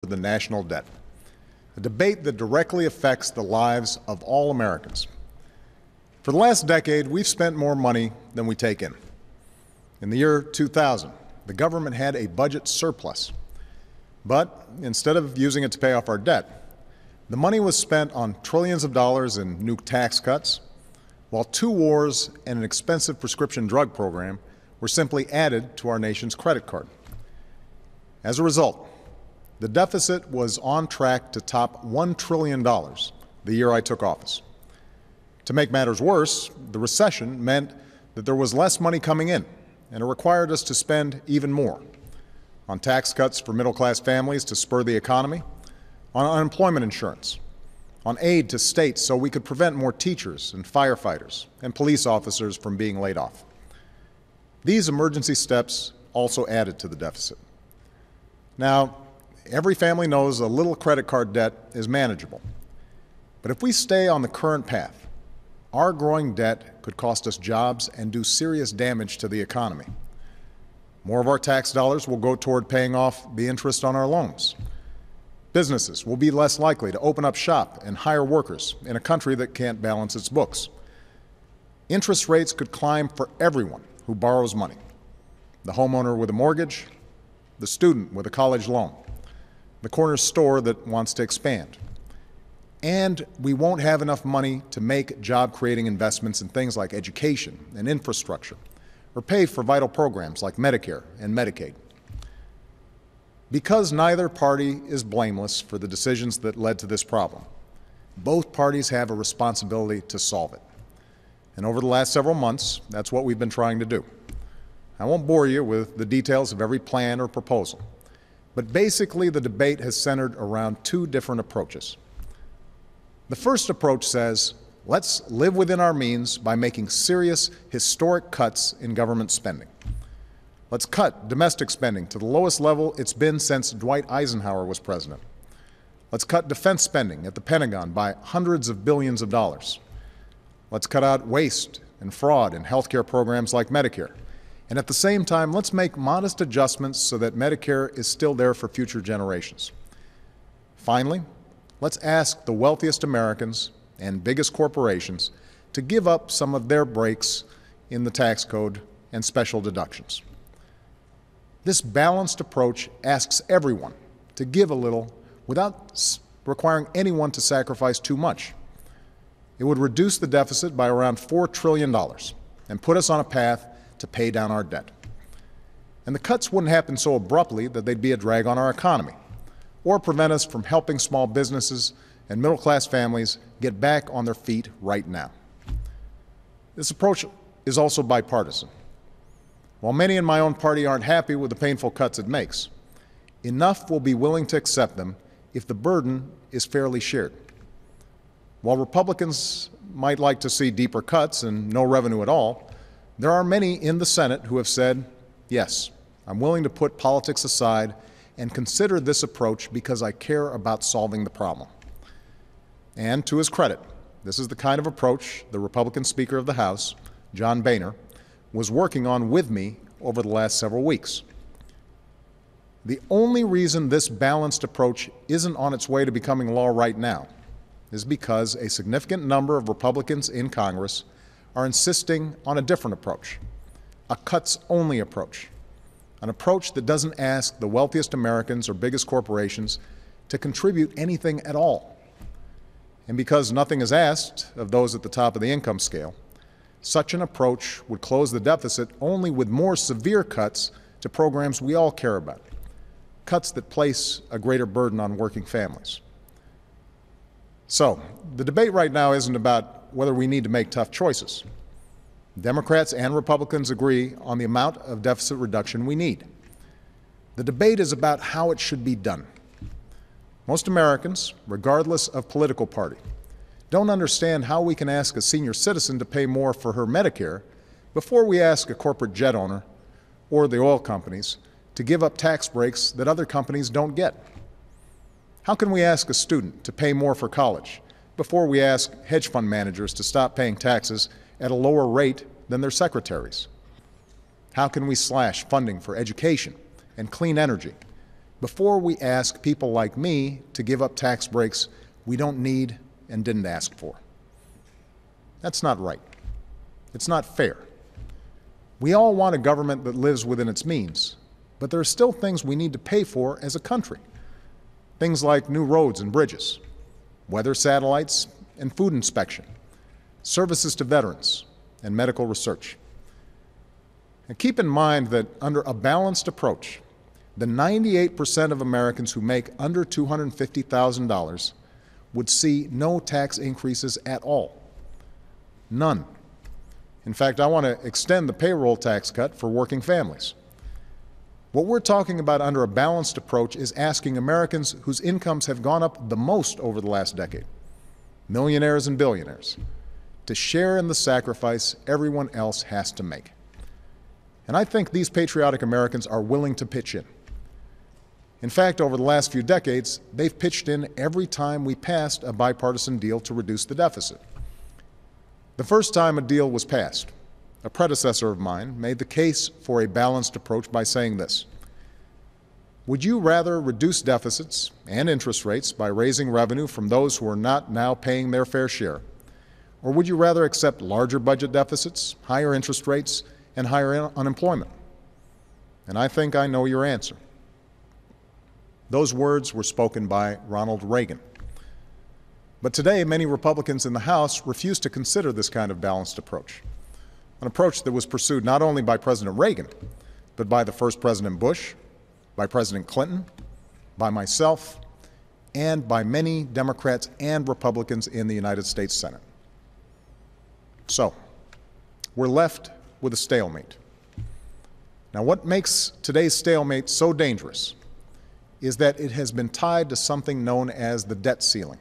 the national debt, a debate that directly affects the lives of all Americans. For the last decade, we've spent more money than we take in. In the year 2000, the government had a budget surplus, but instead of using it to pay off our debt, the money was spent on trillions of dollars in new tax cuts, while 2 wars and an expensive prescription drug program were simply added to our nation's credit card. As a result, the deficit was on track to top $1 trillion the year I took office. To make matters worse, the recession meant that there was less money coming in, and it required us to spend even more on tax cuts for middle-class families to spur the economy, on unemployment insurance, on aid to states so we could prevent more teachers and firefighters and police officers from being laid off. These emergency steps also added to the deficit. Now, every family knows a little credit card debt is manageable. But if we stay on the current path, our growing debt could cost us jobs and do serious damage to the economy. More of our tax dollars will go toward paying off the interest on our loans. Businesses will be less likely to open up shop and hire workers in a country that can't balance its books. Interest rates could climb for everyone who borrows money: the homeowner with a mortgage, the student with a college loan, the corner store that wants to expand. And we won't have enough money to make job-creating investments in things like education and infrastructure, or pay for vital programs like Medicare and Medicaid. Because neither party is blameless for the decisions that led to this problem, both parties have a responsibility to solve it. And over the last several months, that's what we've been trying to do. I won't bore you with the details of every plan or proposal, but basically the debate has centered around 2 different approaches. The first approach says, let's live within our means by making serious, historic cuts in government spending. Let's cut domestic spending to the lowest level it's been since Dwight Eisenhower was president. Let's cut defense spending at the Pentagon by hundreds of billions of dollars. Let's cut out waste and fraud in healthcare programs like Medicare. And at the same time, let's make modest adjustments so that Medicare is still there for future generations. Finally, let's ask the wealthiest Americans and biggest corporations to give up some of their breaks in the tax code and special deductions. This balanced approach asks everyone to give a little without requiring anyone to sacrifice too much. It would reduce the deficit by around $4 trillion and put us on a path to pay down our debt. And the cuts wouldn't happen so abruptly that they'd be a drag on our economy or prevent us from helping small businesses and middle-class families get back on their feet right now. This approach is also bipartisan. While many in my own party aren't happy with the painful cuts it makes, enough will be willing to accept them if the burden is fairly shared. While Republicans might like to see deeper cuts and no revenue at all, there are many in the Senate who have said, yes, I'm willing to put politics aside and consider this approach because I care about solving the problem. And to his credit, this is the kind of approach the Republican Speaker of the House, John Boehner, was working on with me over the last several weeks. The only reason this balanced approach isn't on its way to becoming law right now is because a significant number of Republicans in Congress are insisting on a different approach, a cuts-only approach, an approach that doesn't ask the wealthiest Americans or biggest corporations to contribute anything at all. And because nothing is asked of those at the top of the income scale, such an approach would close the deficit only with more severe cuts to programs we all care about, cuts that place a greater burden on working families. So, the debate right now isn't about whether we need to make tough choices. Democrats and Republicans agree on the amount of deficit reduction we need. The debate is about how it should be done. Most Americans, regardless of political party, don't understand how we can ask a senior citizen to pay more for her Medicare before we ask a corporate jet owner or the oil companies to give up tax breaks that other companies don't get. How can we ask a student to pay more for college before we ask hedge fund managers to stop paying taxes at a lower rate than their secretaries? How can we slash funding for education and clean energy before we ask people like me to give up tax breaks we don't need and didn't ask for. That's not right. It's not fair. We all want a government that lives within its means, but there are still things we need to pay for as a country. Things like new roads and bridges, weather satellites and food inspection, services to veterans, and medical research. And keep in mind that under a balanced approach, the 98% of Americans who make under $250,000 would see no tax increases at all. None. In fact, I want to extend the payroll tax cut for working families. What we're talking about under a balanced approach is asking Americans whose incomes have gone up the most over the last decade, millionaires and billionaires, to share in the sacrifice everyone else has to make. And I think these patriotic Americans are willing to pitch in. In fact, over the last few decades, they've pitched in every time we passed a bipartisan deal to reduce the deficit. The first time a deal was passed, a predecessor of mine made the case for a balanced approach by saying this: would you rather reduce deficits and interest rates by raising revenue from those who are not now paying their fair share, or would you rather accept larger budget deficits, higher interest rates, and higher unemployment? And I think I know your answer. Those words were spoken by Ronald Reagan. But today, many Republicans in the House refuse to consider this kind of balanced approach, an approach that was pursued not only by President Reagan, but by the first President Bush, by President Clinton, by myself, and by many Democrats and Republicans in the United States Senate. So, we're left with a stalemate. Now, what makes today's stalemate so dangerous is that it has been tied to something known as the debt ceiling,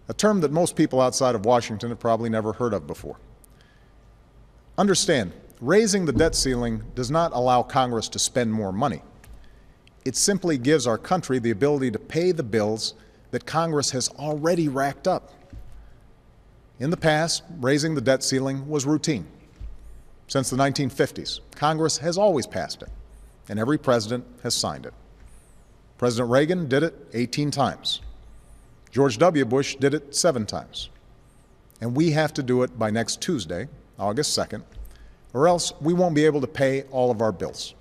a term that most people outside of Washington have probably never heard of before. Understand, raising the debt ceiling does not allow Congress to spend more money. It simply gives our country the ability to pay the bills that Congress has already racked up. In the past, raising the debt ceiling was routine. Since the 1950s, Congress has always passed it, and every president has signed it. President Reagan did it 18 times. George W. Bush did it 7 times. And we have to do it by next Tuesday, August 2nd, or else we won't be able to pay all of our bills.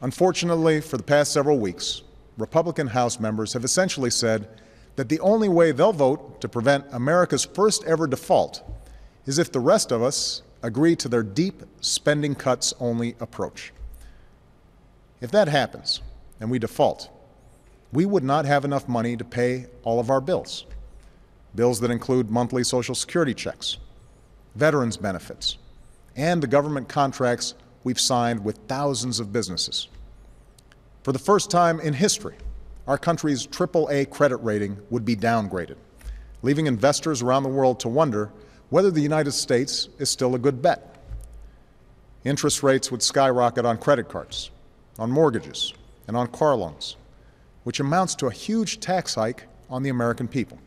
Unfortunately, for the past several weeks, Republican House members have essentially said that the only way they'll vote to prevent America's first ever default is if the rest of us agree to their deep spending cuts only approach. If that happens and we default, we would not have enough money to pay all of our bills. Bills that include monthly Social Security checks, veterans benefits, and the government contracts we've signed with thousands of businesses. For the first time in history, our country's AAA credit rating would be downgraded, leaving investors around the world to wonder whether the United States is still a good bet. Interest rates would skyrocket on credit cards, on mortgages, and on car loans, which amounts to a huge tax hike on the American people.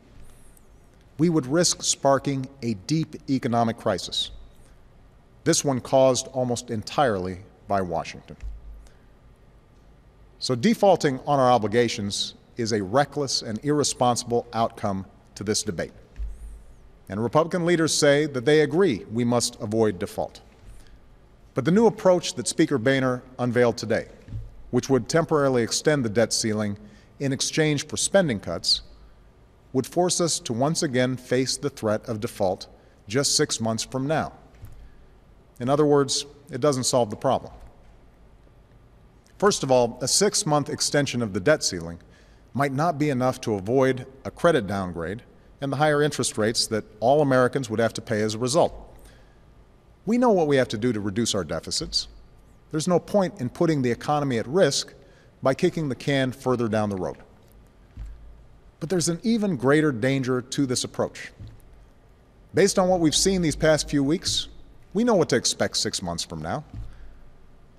We would risk sparking a deep economic crisis, this one caused almost entirely by Washington. So defaulting on our obligations is a reckless and irresponsible outcome to this debate. And Republican leaders say that they agree we must avoid default. But the new approach that Speaker Boehner unveiled today, which would temporarily extend the debt ceiling in exchange for spending cuts, would force us to once again face the threat of default just 6 months from now. In other words, it doesn't solve the problem. First of all, a 6-month extension of the debt ceiling might not be enough to avoid a credit downgrade and the higher interest rates that all Americans would have to pay as a result. We know what we have to do to reduce our deficits. There's no point in putting the economy at risk by kicking the can further down the road. But there's an even greater danger to this approach. Based on what we've seen these past few weeks, we know what to expect 6 months from now.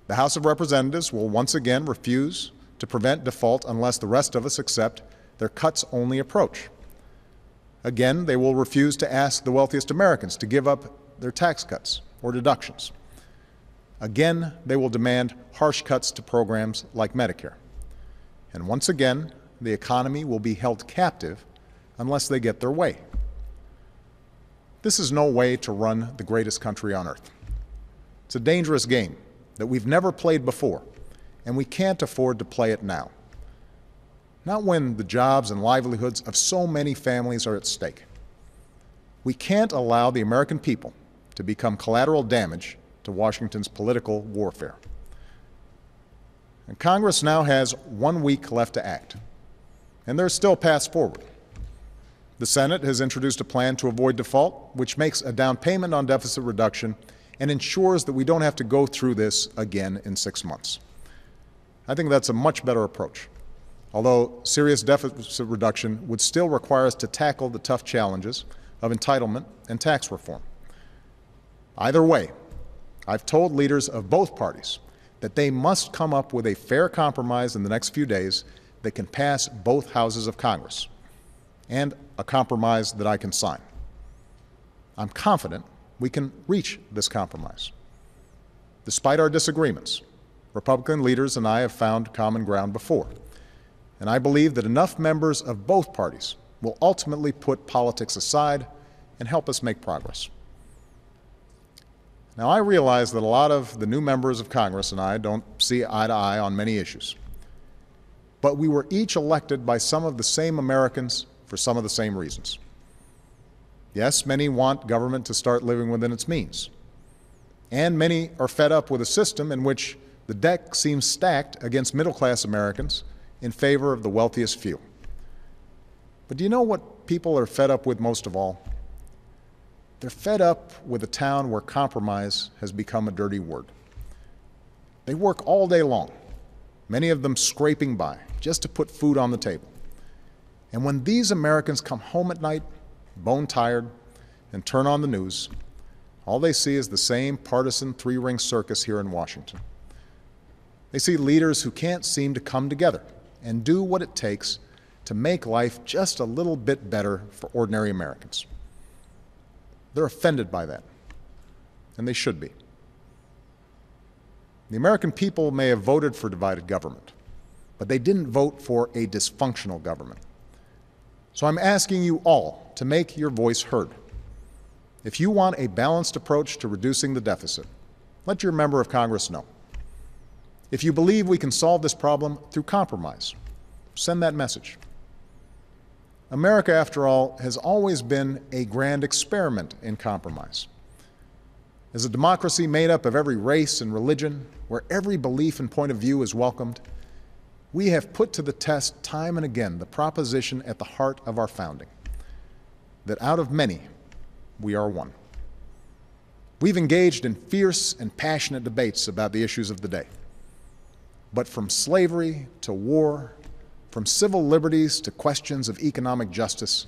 The House of Representatives will once again refuse to prevent default unless the rest of us accept their cuts-only approach. Again, they will refuse to ask the wealthiest Americans to give up their tax cuts or deductions. Again, they will demand harsh cuts to programs like Medicare. And once again, the economy will be held captive unless they get their way. This is no way to run the greatest country on earth. It's a dangerous game that we've never played before, and we can't afford to play it now. Not when the jobs and livelihoods of so many families are at stake. We can't allow the American people to become collateral damage to Washington's political warfare. And Congress now has 1 week left to act, and there's still paths forward. The Senate has introduced a plan to avoid default, which makes a down payment on deficit reduction and ensures that we don't have to go through this again in 6 months. I think that's a much better approach, although serious deficit reduction would still require us to tackle the tough challenges of entitlement and tax reform. Either way, I've told leaders of both parties that they must come up with a fair compromise in the next few days that can pass both houses of Congress, and a compromise that I can sign. I'm confident we can reach this compromise. Despite our disagreements, Republican leaders and I have found common ground before, and I believe that enough members of both parties will ultimately put politics aside and help us make progress. Now, I realize that a lot of the new members of Congress and I don't see eye to eye on many issues, but we were each elected by some of the same Americans for some of the same reasons. Yes, many want government to start living within its means, and many are fed up with a system in which the deck seems stacked against middle-class Americans in favor of the wealthiest few. But do you know what people are fed up with most of all? They're fed up with a town where compromise has become a dirty word. They work all day long, many of them scraping by, just to put food on the table. And when these Americans come home at night, bone-tired, and turn on the news, all they see is the same partisan three-ring circus here in Washington. They see leaders who can't seem to come together and do what it takes to make life just a little bit better for ordinary Americans. They're offended by that, and they should be. The American people may have voted for divided government, but they didn't vote for a dysfunctional government. So I'm asking you all to make your voice heard. If you want a balanced approach to reducing the deficit, let your member of Congress know. If you believe we can solve this problem through compromise, send that message. America, after all, has always been a grand experiment in compromise. As a democracy made up of every race and religion, where every belief and point of view is welcomed, we have put to the test time and again the proposition at the heart of our founding, that out of many, we are one. We've engaged in fierce and passionate debates about the issues of the day. But from slavery to war, from civil liberties to questions of economic justice,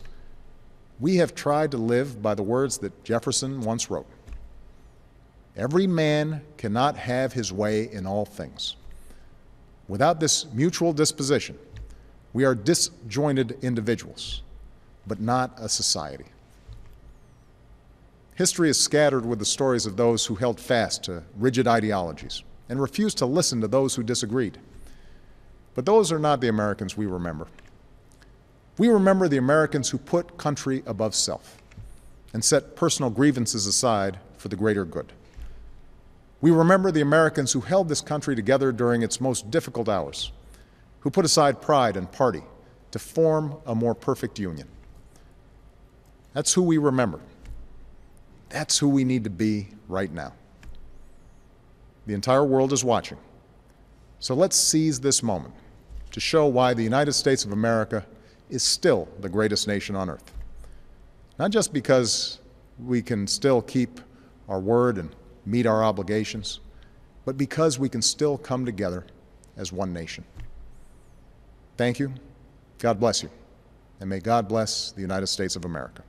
we have tried to live by the words that Jefferson once wrote. Every man cannot have his way in all things. Without this mutual disposition, we are disjointed individuals, but not a society. History is scattered with the stories of those who held fast to rigid ideologies and refused to listen to those who disagreed. But those are not the Americans we remember. We remember the Americans who put country above self and set personal grievances aside for the greater good. We remember the Americans who held this country together during its most difficult hours, who put aside pride and party to form a more perfect union. That's who we remember. That's who we need to be right now. The entire world is watching. So let's seize this moment to show why the United States of America is still the greatest nation on earth. Not just because we can still keep our word and meet our obligations, but because we can still come together as one nation. Thank you. God bless you. And may God bless the United States of America.